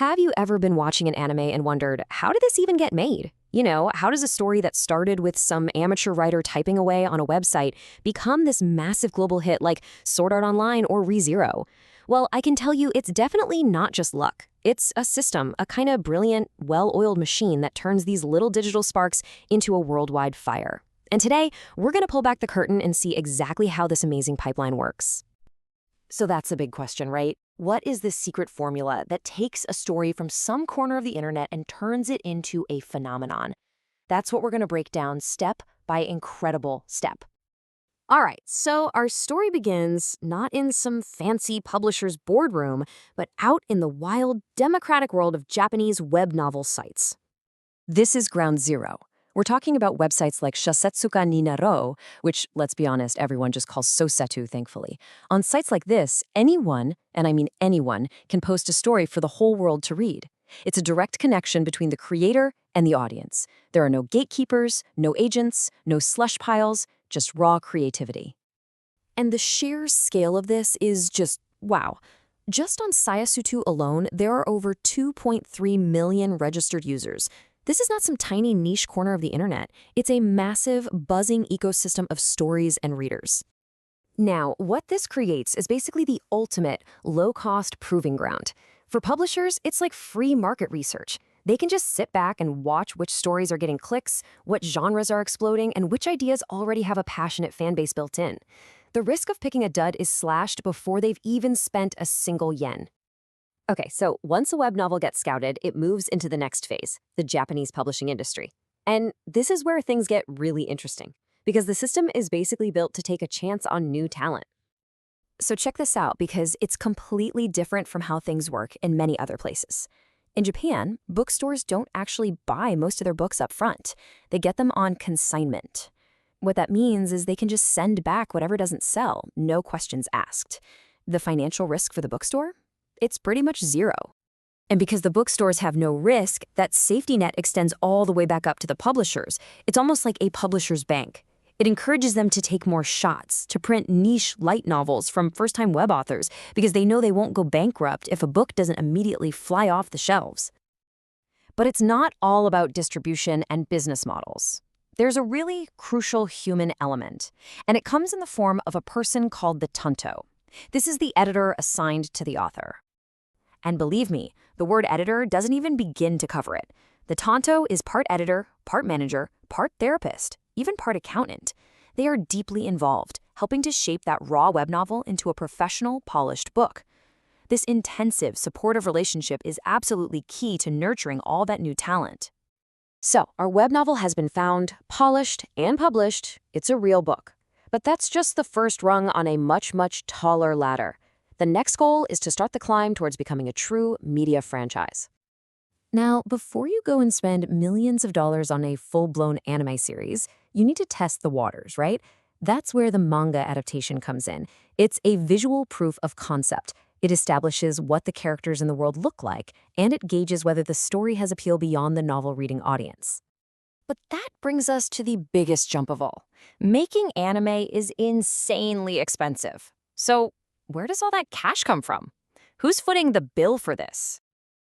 Have you ever been watching an anime and wondered, how did this even get made? How does a story that started with some amateur writer typing away on a website become this massive global hit like Sword Art Online or ReZero? Well, I can tell you it's definitely not just luck. It's a system, a kind of brilliant, well-oiled machine that turns these little digital sparks into a worldwide fire. And today, we're going to pull back the curtain and see exactly how this amazing pipeline works. So that's a big question, right? What is this secret formula that takes a story from some corner of the internet and turns it into a phenomenon? That's what we're going to break down step by incredible step. All right, so our story begins not in some fancy publisher's boardroom, but out in the wild, democratic world of Japanese web novel sites. This is ground zero. We're talking about websites like Shasetsuka ni Naro, which, let's be honest, everyone just calls Sosetu, thankfully. On sites like this, anyone, and I mean anyone, can post a story for the whole world to read. It's a direct connection between the creator and the audience. There are no gatekeepers, no agents, no slush piles, just raw creativity. And the sheer scale of this is just wow. Just on Sayasutu alone, there are over 2.3 million registered users. This is not some tiny niche corner of the internet. It's a massive, buzzing ecosystem of stories and readers. Now, what this creates is basically the ultimate low-cost proving ground. For publishers, it's like free market research. They can just sit back and watch which stories are getting clicks, what genres are exploding, and which ideas already have a passionate fan base built in. The risk of picking a dud is slashed before they've even spent a single yen. Okay, so once a web novel gets scouted, it moves into the next phase, the Japanese publishing industry. And this is where things get really interesting, because the system is basically built to take a chance on new talent. So check this out, because it's completely different from how things work in many other places. In Japan, bookstores don't actually buy most of their books up front. They get them on consignment. What that means is they can just send back whatever doesn't sell, no questions asked. The financial risk for the bookstore? It's pretty much zero. And because the bookstores have no risk, that safety net extends all the way back up to the publishers. It's almost like a publisher's bank. It encourages them to take more shots, to print niche light novels from first-time web authors, because they know they won't go bankrupt if a book doesn't immediately fly off the shelves. But it's not all about distribution and business models. There's a really crucial human element, and it comes in the form of a person called the tanto. This is the editor assigned to the author. And believe me, the word editor doesn't even begin to cover it. The tanto is part editor, part manager, part therapist, even part accountant. They are deeply involved, helping to shape that raw web novel into a professional, polished book. This intensive, supportive relationship is absolutely key to nurturing all that new talent. So, our web novel has been found, polished, and published. It's a real book. But that's just the first rung on a much, much taller ladder. The next goal is to start the climb towards becoming a true media franchise. Now, before you go and spend millions of dollars on a full-blown anime series, you need to test the waters, right? That's where the manga adaptation comes in. It's a visual proof of concept. It establishes what the characters in the world look like, and it gauges whether the story has appeal beyond the novel-reading audience. But that brings us to the biggest jump of all. Making anime is insanely expensive. So, where does all that cash come from? Who's footing the bill for this?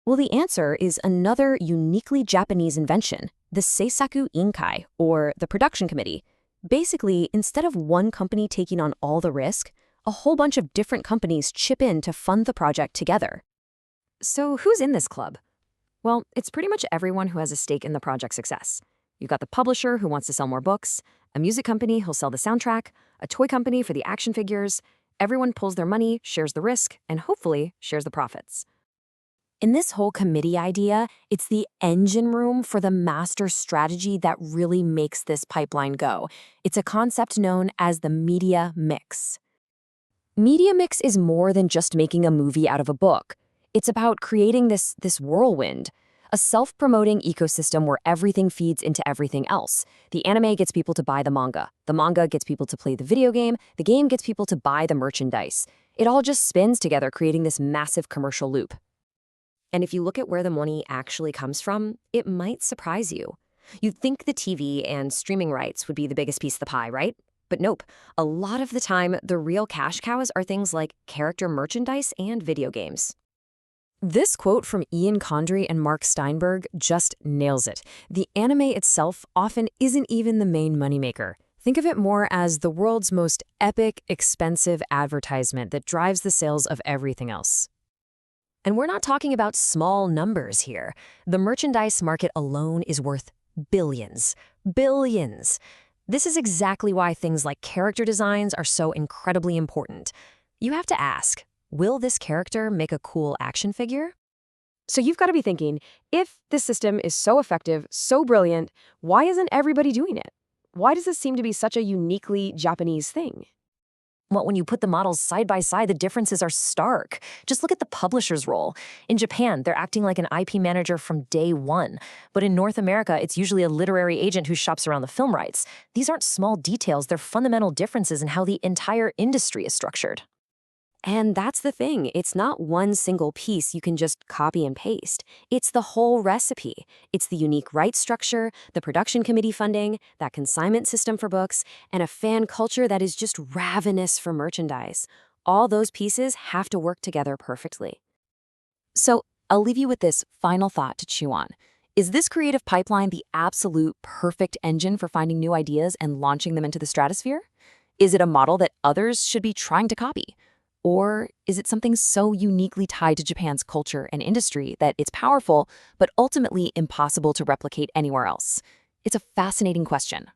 Well, the answer is another uniquely Japanese invention, the Seisaku Inkai, or the production committee. Basically, instead of one company taking on all the risk, a whole bunch of different companies chip in to fund the project together. So who's in this club? Well, it's pretty much everyone who has a stake in the project's success. You've got the publisher who wants to sell more books, a music company who'll sell the soundtrack, a toy company for the action figures. Everyone pulls their money, shares the risk, and hopefully shares the profits. In this whole committee idea, it's the engine room for the master strategy that really makes this pipeline go. It's a concept known as the media mix. Media mix is more than just making a movie out of a book. It's about creating this whirlwind, a self-promoting ecosystem where everything feeds into everything else. The anime gets people to buy the manga gets people to play the game gets people to buy the merchandise. It all just spins together, creating this massive commercial loop. And if you look at where the money actually comes from, it might surprise you. You'd think the TV and streaming rights would be the biggest piece of the pie, right? But nope. A lot of the time, the real cash cows are things like character merchandise and video games. This quote from Ian Condry and Mark Steinberg just nails it. The anime itself often isn't even the main moneymaker. Think of it more as the world's most epic, expensive advertisement that drives the sales of everything else. And we're not talking about small numbers here. The merchandise market alone is worth billions. Billions. This is exactly why things like character designs are so incredibly important. You have to ask, will this character make a cool action figure? So you've got to be thinking, if this system is so effective, so brilliant, why isn't everybody doing it? Why does this seem to be such a uniquely Japanese thing? Well, when you put the models side by side, the differences are stark. Just look at the publisher's role. In Japan, they're acting like an IP manager from day one. But in North America, it's usually a literary agent who shops around the film rights. These aren't small details, they're fundamental differences in how the entire industry is structured. And that's the thing. It's not one single piece you can just copy and paste. It's the whole recipe. It's the unique rights structure, the production committee funding, that consignment system for books, and a fan culture that is just ravenous for merchandise. All those pieces have to work together perfectly. So I'll leave you with this final thought to chew on. Is this creative pipeline the absolute perfect engine for finding new ideas and launching them into the stratosphere? Is it a model that others should be trying to copy? Or is it something so uniquely tied to Japan's culture and industry that it's powerful, but ultimately impossible to replicate anywhere else? It's a fascinating question.